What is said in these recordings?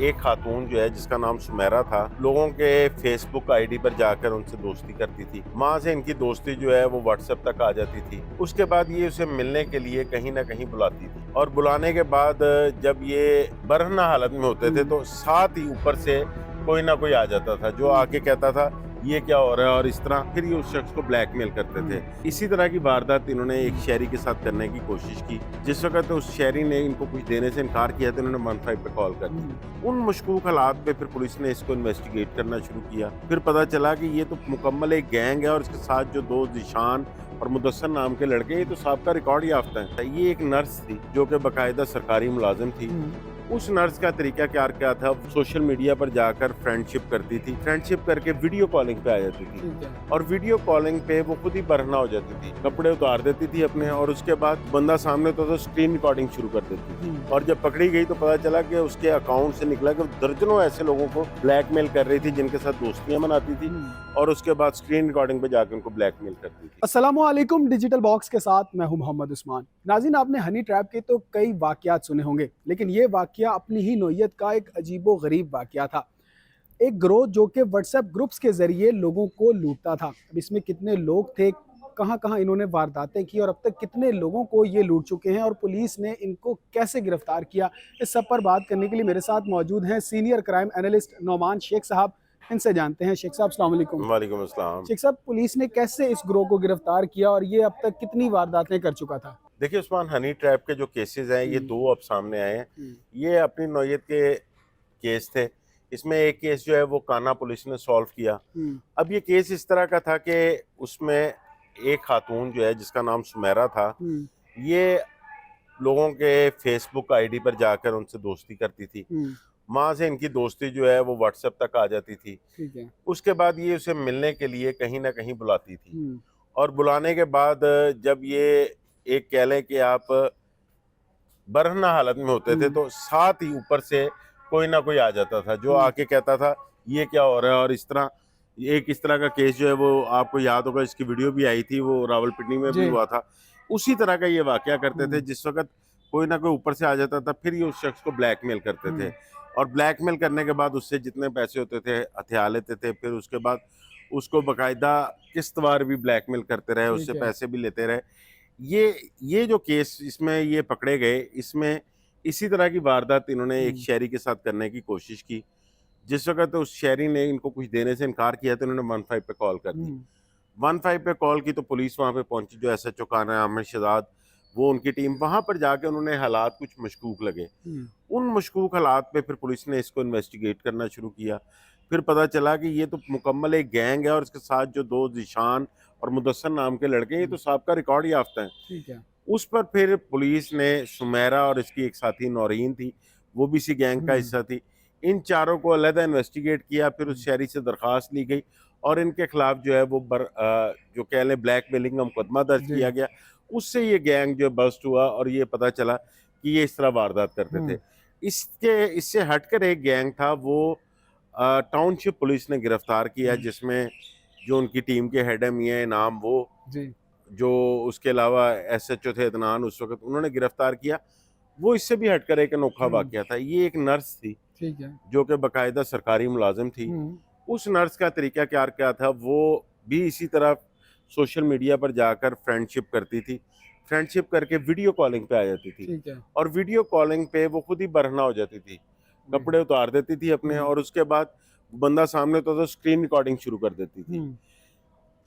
एक खातून जो है जिसका नाम सुमेरा था, लोगों के फेसबुक आईडी पर जाकर उनसे दोस्ती करती थी। माँ से इनकी दोस्ती जो है वो व्हाट्सएप तक आ जाती थी। उसके बाद ये उसे मिलने के लिए कहीं ना कहीं बुलाती थी और बुलाने के बाद जब ये बरहना हालत में होते थे तो साथ ही ऊपर से कोई ना कोई आ जाता था जो आके कहता था ये क्या हो रहा है, और इस तरह फिर ये उस शख्स को ब्लैकमेल करते थे। इसी तरह की वारदात इन्होंने एक शहरी के साथ करने की कोशिश की। जिस वक्त उस शहरी ने इनको कुछ देने से इनकार किया तो इन्होंने 15 पे कॉल कर दी। उन मशकूक हालात पे फिर पुलिस ने इसको इन्वेस्टिगेट करना शुरू किया। फिर पता चला कि ये तो मुकम्मल एक गैंग है और इसके साथ जो दो जिशान और मुदस्सर नाम के लड़के, ये तो साहब का रिकॉर्ड याफ्ता है। ये एक नर्स थी जो कि बाकायदा सरकारी मुलाजिम थी। उस नर्स का तरीका क्या था, सोशल मीडिया पर जाकर फ्रेंडशिप करती थी, फ्रेंडशिप करके वीडियो कॉलिंग पे आ जाती थी और वीडियो कॉलिंग पे वो खुद ही बरहना हो जाती थी, कपड़े उतार देती थी अपने और उसके बाद बंदा सामने तो स्क्रीन रिकॉर्डिंग शुरू कर देती थी। और जब पकड़ी गई तो पता चला कि उसके अकाउंट से निकला कि दर्जनों ऐसे लोगों को ब्लैकमेल कर रही थी जिनके साथ दोस्तियां बनाती थी और उसके बाद स्क्रीन रिकॉर्डिंग पे जाकर उनको ब्लैकमेल करती थी। अस्सलामुअलैकुम, डिजिटल बॉक्स के साथ मैं हूं मोहम्मद उस्मान। नाज़रीन, आपने हनी ट्रैप के तो कई वाकयात सुने होंगे, लेकिन ये वाकया अपनी ही नौइयत का एक अजीबो गरीब वाकया था। एक गिरोह जो कि व्हाट्सएप ग्रुप्स के जरिए लोगों को लूटता था। अब इसमें कितने लोग थे, कहां कहां इन्होंने वारदातें की और अब तक कितने लोगों को ये लूट चुके हैं और पुलिस ने इनको कैसे गिरफ्तार किया, इस सब पर बात करने के लिए मेरे साथ मौजूद हैं senior crime analyst Nauman Shaikh साहब। इनसे जानते हैं। शेख साहब, अस्सलाम वालेकुम। वालेकुम अस्सलाम। शेख साहब, पुलिस ने कैसे इस ग्रोह को गिरफ्तार किया और ये अब तक कितनी वारदातें कर चुका था? देखिए उस्मान, हनी ट्रैप के जो केसेस हैं ये दो अब सामने आए हैं। ये अपनी नौयत के केस थे। इसमें एक केस जो है वो काना पुलिस ने सॉल्व किया। अब ये केस इस तरह का था कि उसमें एक खातून जो है जिसका नाम सुमेरा था, ये लोगों के फेसबुक आईडी पर जाकर उनसे दोस्ती करती थी। माँ से इनकी दोस्ती जो है वो व्हाट्सएप तक आ जाती थी। ठीक है। उसके बाद ये उसे मिलने के लिए कहीं ना कहीं बुलाती थी और बुलाने के बाद जब ये एक कह लें कि आप बरहना हालत में होते थे तो साथ ही ऊपर से कोई ना कोई आ जाता था जो आके कहता था ये क्या हो रहा है, और इस तरह एक इस तरह का केस जो है वो आपको याद होगा, इसकी वीडियो भी आई थी, वो रावलपिंडी में भी हुआ था। उसी तरह का ये वाकया करते थे। जिस वक्त कोई ना कोई ऊपर से आ जाता था फिर ये उस शख्स को ब्लैकमेल करते थे और ब्लैकमेल करने के बाद उससे जितने पैसे होते थे हथिया लेते थे। फिर उसके बाद उसको बाकायदा किस्तवार भी ब्लैकमेल करते रहे, उससे पैसे भी लेते रहे। ये जो केस इसमें ये पकड़े गए, इसमें इसी तरह की वारदात इन्होंने एक शहरी के साथ करने की कोशिश की। जिस वक्त उस शहरी ने इनको कुछ देने से इनकार किया तो इन्होंने 15 पे कॉल कर दी। 15 पे कॉल की तो पुलिस वहां पे पहुंची, जो एसएचओ काना आमिर शहजाद, वो उनकी टीम वहां पर जाके उन्होंने हालात कुछ मशकूक लगे। उन मशकूक हालात पे फिर पुलिस ने इसको इन्वेस्टिगेट करना शुरू किया। फिर पता चला कि ये तो मुकम्मल एक गैंग है और इसके साथ जो दो जिशान और मुदस्सर नाम के लड़के, ये तो साहब का रिकॉर्ड याफ्ता है। ठीक है। उस पर फिर पुलिस ने सुमेरा और इसकी एक साथी नौरीन थी, वो भी इसी गैंग का हिस्सा थी, इन चारों को अलहदा इन्वेस्टिगेट किया। फिर उस शहरी से दरख्वास्त ली गई और इनके खिलाफ जो है वो जो कह लें ब्लैकमेलिंग का मुकदमा दर्ज किया गया। उससे ये गैंग जो बस्ट हुआ और ये पता चला कि ये इस तरह वारदात करते थे। इससे हटकर एक गैंग था, वो टाउनशिप पुलिस ने गिरफ्तार किया, जिसमें जो उनकी टीम के हेड है मियां इनाम, वो जो उसके अलावा एसएचओ थे अदनान, उस वक्त उन्होंने गिरफ्तार किया। वो इससे भी हटकर एक अनोखा वाकया था। ये एक नर्स थी, ठीक है, जो कि बाकायदा सरकारी मुलाजिम थी। उस नर्स का तरीका क्या था, वो भी इसी तरह सोशल मीडिया पर जाकर फ्रेंडशिप करती थी, फ्रेंडशिप करके वीडियो कॉलिंग पे आ जाती थी। ठीक है। और वीडियो कॉलिंग पे वो खुद ही बरहना हो जाती थी, कपड़े उतार देती थी अपने और उसके बाद बंदा सामने तो स्क्रीन रिकॉर्डिंग शुरू कर देती थी।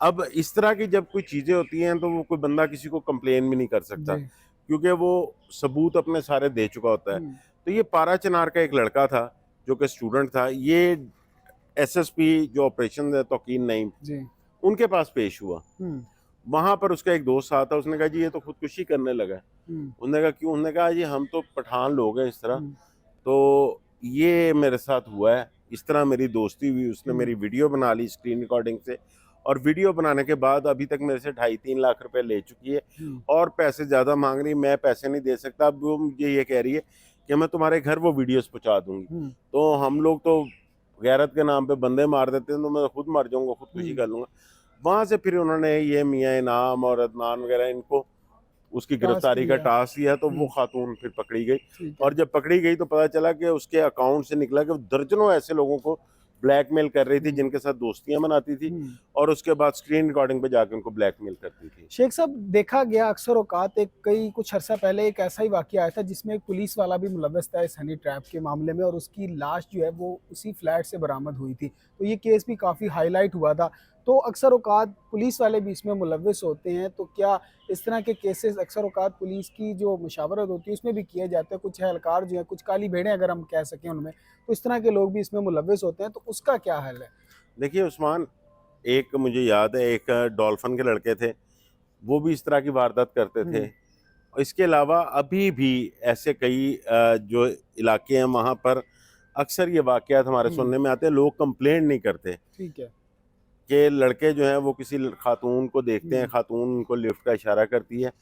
अब इस तरह की जब कोई चीजें होती हैं तो वो कोई बंदा किसी को कंप्लेन भी नहीं कर सकता, क्योंकि वो सबूत अपने सारे दे चुका होता है। तो ये पारा चनार का एक लड़का था जो कि स्टूडेंट था, ये एसएसपी जो ऑपरेशन है तौकीन नईम, उनके पास पेश हुआ। वहां पर उसका एक दोस्त साथ था, उसने कहा जी ये तो खुदकुशी करने लगा। उन्होंने कहा क्यों? उन्होंने कहा जी हम तो पठान लोग हैं इस तरह, तो ये मेरे साथ हुआ है, इस तरह मेरी दोस्ती हुई, उसने मेरी वीडियो बना ली स्क्रीन रिकॉर्डिंग से, और वीडियो बनाने के बाद अभी तक मेरे से 2.5-3 लाख रुपए ले चुकी है और पैसे ज़्यादा मांग रही है। मैं पैसे नहीं दे सकता। अब वो मुझे ये कह रही है कि मैं तुम्हारे घर वो वीडियोस पहुंचा दूंगी। तो हम लोग तो गैरत के नाम पे बंदे मार देते हैं, तो मैं खुद मर जाऊंगा, खुदकुशी कर लूंगा। वहां से फिर उन्होंने ये मियां इनाम और अदनान वगैरह इनको उसकी टास्क गिरफ्तारी का लिया। टास्क दिया, तो वो खातून फिर पकड़ी गई। ठीक है। और जब पकड़ी गई तो पता चला कि उसके अकाउंट से निकला कि वो दर्जनों ऐसे लोगों को ब्लैकमेल कर रही थी जिनके साथ दोस्तियां बनाती थी, हम्म। और उसके बाद स्क्रीन रिकॉर्डिंग पे जाके उनको ब्लैकमेल करती थी। शेख साहब, देखा गया अक्सर औकात एक कई कुछ अरसा पहले एक ऐसा ही वाकया आया था जिसमें एक पुलिस वाला भी मुलव्वस था इस हनी ट्रैप के मामले में, और उसकी लाश जो है वो उसी फ्लैट से बरामद हुई थी। तो ये केस भी काफ़ी हाईलाइट हुआ था। तो अक्सर औकात पुलिस वाले भी इसमें मुलव्वस होते हैं, तो क्या इस तरह के केसेस अक्सर औकात पुलिस की जो मुशावरत होती है उसमें भी किए जाते हैं? कुछ एहलकार जो है, कुछ काली भेड़ें अगर हम कह सकें उनमें, तो इस तरह के लोग भी इसमें मुलव्वस होते हैं, तो उसका क्या हल है? देखिए उस्मान, एक मुझे याद है, एक डॉल्फिन के लड़के थे, वो भी इस तरह की वारदात करते थे। हम्म। और इसके अलावा अभी भी ऐसे कई जो इलाके हैं वहाँ पर अक्सर ये वाक़यात हमारे हम्म। सुनने में आते हैं। लोग कंप्लेंट नहीं करते ठीक है। कि लड़के जो हैं वो किसी खातून को देखते हैं, हम्म। खातून उनको लिफ्ट का इशारा करती है,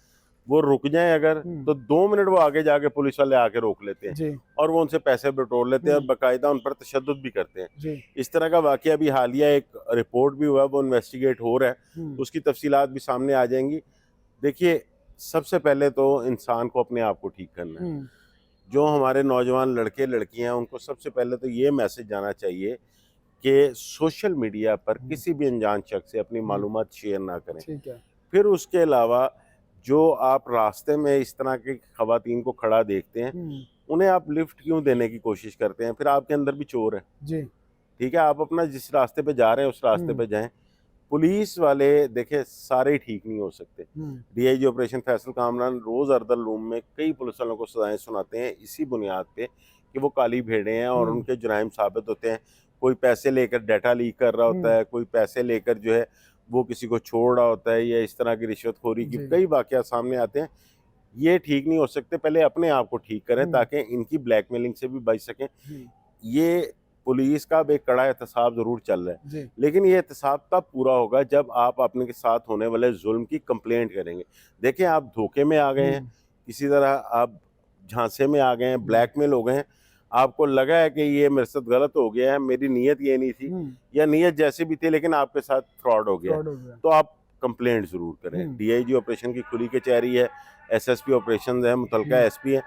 वो रुक जाएं अगर, हम्म। तो 2 मिनट वो आगे जाके पुलिस वाले आके रोक लेते हैं जी। और वो उनसे पैसे बटोर लेते हैं और हम्म। बाकायदा उन पर तशद्दुद भी करते हैं। जी। इस तरह का वाक़या भी हालिया एक रिपोर्ट भी हुआ है, वो इन्वेस्टिगेट हो रहा है, हम्म। उसकी तफसीलात भी सामने आ जाएंगी। देखिए, सबसे पहले तो इंसान को अपने आप को ठीक करना है। हम्म। जो हमारे नौजवान लड़के लड़कियां हैं, उनको सबसे पहले तो ये मैसेज जाना चाहिए कि सोशल मीडिया पर किसी भी अनजान शख्स से अपनी मालूमात शेयर ना करें। ठीक है। फिर उसके अलावा जो आप रास्ते में इस तरह की खवातीन को खड़ा देखते हैं, उन्हें आप लिफ्ट क्यों देने की कोशिश करते हैं? फिर आपके अंदर भी चोर है। जी। ठीक है, आप अपना जिस रास्ते पे जा रहे हैं उस रास्ते पे जाएं। पुलिस वाले देखे सारे ही ठीक नहीं हो सकते। डीआईजी ऑपरेशन फैसल कामरान रोज अर्दल रूम में कई पुलिस वालों को सजाएं सुनाते हैं इसी बुनियाद पे कि वो काली भेड़े हैं और उनके जुराइम साबित होते हैं। कोई पैसे लेकर डाटा लीक कर रहा होता है, कोई पैसे लेकर जो है वो किसी को छोड़ रहा होता है, या इस तरह की रिश्वतखोरी की कई वाकयात सामने आते हैं। ये ठीक नहीं हो सकते। पहले अपने आप को ठीक करें ताकि इनकी ब्लैकमेलिंग से भी बच सकें। ये पुलिस का भी एक कड़ा एहतसाब जरूर चल रहा है, लेकिन ये एहतसाब तब पूरा होगा जब आप अपने के साथ होने वाले जुल्म की कंप्लेंट करेंगे। देखें, आप धोखे में आ गए हैं, किसी तरह आप झांसे में आ गए हैं, ब्लैकमेल हो गए हैं, आपको लगा है कि ये मेरे साथ गलत हो गया है, मेरी नीयत ये नहीं थी, या नीयत जैसी भी थी लेकिन आपके साथ फ्रॉड हो गया, तो आप कंप्लेंट जरूर करें। डीआईजी ऑपरेशन की खुली कचहरी है, एसएसपी ऑपरेशन है, मुतलका एसपी है,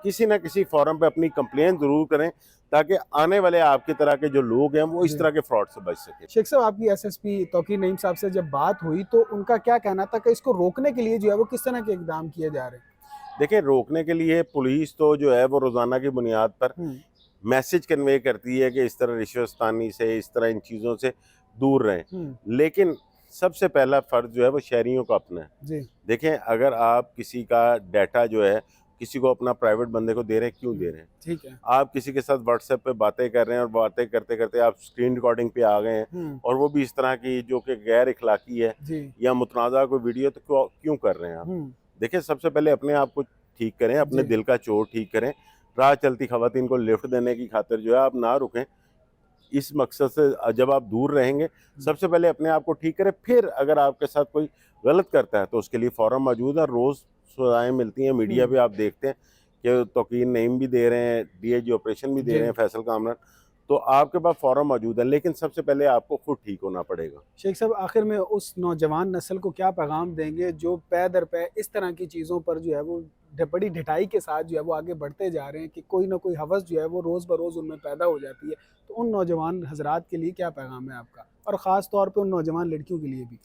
किसी ना किसी फॉरम पे अपनी कंप्लेंट जरूर करें ताकि आने वाले आपकी तरह के जो लोग हैं वो इस तरह के फ्रॉड से बच सके। शेख साहब, आपकी एसएसपी तौकीर नईम साहब से जब बात हुई तो उनका क्या कहना था कि इसको रोकने के लिए जो है वो किस तरह के इकदाम किए जा रहे हैं? देखिए, रोकने के लिए पुलिस तो जो है वो रोजाना की बुनियाद पर मैसेज कन्वे करती है कि इस तरह रिश्वतस्तानी से, इस तरह इन चीज़ों से दूर रहें, लेकिन सबसे पहला फर्ज जो है वो शहरियों का अपना है। देखें, अगर आप किसी का डाटा जो है किसी को अपना प्राइवेट बंदे को दे रहे हैं, क्यों दे रहे हैं? ठीक है। आप किसी के साथ व्हाट्सएप पे बातें कर रहे हैं और बातें करते करते आप स्क्रीन रिकॉर्डिंग पे आ गए हैं, और वो भी इस तरह की जो कि गैर इखलाकी है या मुतनाज़ा कोई वीडियो, तो क्यों कर रहे हैं आप? देखिए, सबसे पहले अपने आप को ठीक करें, अपने दिल का चोर ठीक करें। राह चलती खवातीन को लिफ्ट देने की खातिर जो है आप ना रुकें। इस मकसद से जब आप दूर रहेंगे, सबसे पहले अपने आप को ठीक करें। फिर अगर आपके साथ कोई गलत करता है तो उसके लिए फॉरम मौजूद है, रोज़ सजाएं मिलती हैं, मीडिया पे आप देखते हैं कि तौकीर नईम भी दे रहे हैं, डीआईजी ऑपरेशन भी दे रहे हैं, फैसल कामरान, तो आपके पास फॉरम मौजूद है, लेकिन सबसे पहले आपको खुद ठीक होना पड़ेगा। शेख साहब, आखिर में उस नौजवान नस्ल को क्या पैगाम देंगे जो पै दर पै इस तरह की चीज़ों पर जो है वो बड़ी ढिठाई के साथ जो है वो आगे बढ़ते जा रहे हैं कि कोई ना कोई हवस जो है वो रोज़ बरोज़ उनमें पैदा हो जाती है? तो उन नौजवान हजरात के लिए क्या पैगाम है आपका, और ख़ास तौर पे उन नौजवान लड़कियों के लिए भी?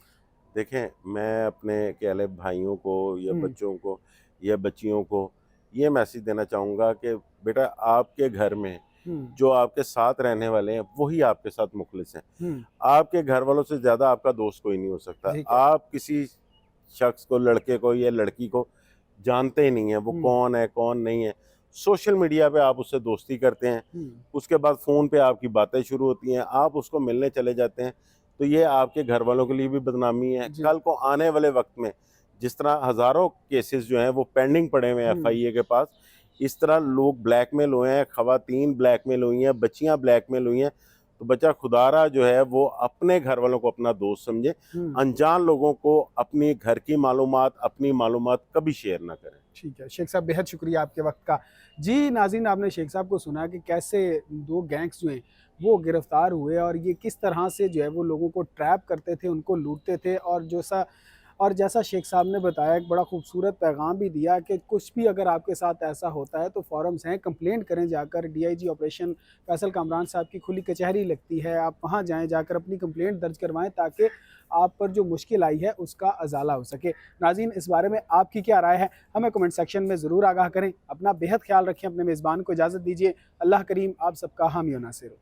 देखें, मैं अपने कहले भाइयों को या बच्चों को या बच्चियों को ये मैसेज देना चाहूँगा कि बेटा, आपके घर में जो आपके साथ रहने वाले हैं वही आपके साथ मुखलिस हैं। आपके घर वालों से ज़्यादा आपका दोस्त कोई नहीं हो सकता। आप किसी शख्स को, लड़के को या लड़की को जानते ही नहीं है, वो कौन है कौन नहीं है। सोशल मीडिया पे आप उससे दोस्ती करते हैं, उसके बाद फ़ोन पे आपकी बातें शुरू होती हैं, आप उसको मिलने चले जाते हैं, तो ये आपके घर वालों के लिए भी बदनामी है। कल को आने वाले वक्त में जिस तरह हज़ारों केसेस जो हैं वो पेंडिंग पड़े हुए हैं FIA के पास, इस तरह लोग ब्लैकमेल हुए हैं, खवातीन ब्लैकमेल हुई हैं, बच्चियां ब्लैकमेल हुई हैं, तो बच्चा खुदारा जो है वो अपने घर वालों को अपना दोस्त समझे। अनजान लोगों को अपनी घर की मालूमात, अपनी मालूमात कभी शेयर ना करें। ठीक है शेख साहब, बेहद शुक्रिया आपके वक्त का। जी नाज़रीन, आपने शेख साहब को सुना कि कैसे 2 गैंग्स जो हैं वो गिरफ्तार हुए और ये किस तरह से जो है वो लोगों को ट्रैप करते थे, उनको लूटते थे, और जो सा और जैसा शेख साहब ने बताया, एक बड़ा खूबसूरत पैगाम भी दिया कि कुछ भी अगर आपके साथ ऐसा होता है तो फ़ोरम्स हैं, कंप्लेंट करें जाकर। डीआईजी ऑपरेशन फैसल कामरान साहब की खुली कचहरी लगती है, आप वहाँ जाएँ, जाकर अपनी कंप्लेंट दर्ज करवाएँ ताकि आप पर जो मुश्किल आई है उसका अजाला हो सके। नाज़रीन, इस बारे में आपकी क्या राय है, हमें कमेंट सेक्शन में ज़रूर आगाह करें। अपना बेहद ख्याल रखें, अपने मेज़बान को इजाज़त दीजिए। अल्लाह करीम आप सबका हामी व नासिर हो।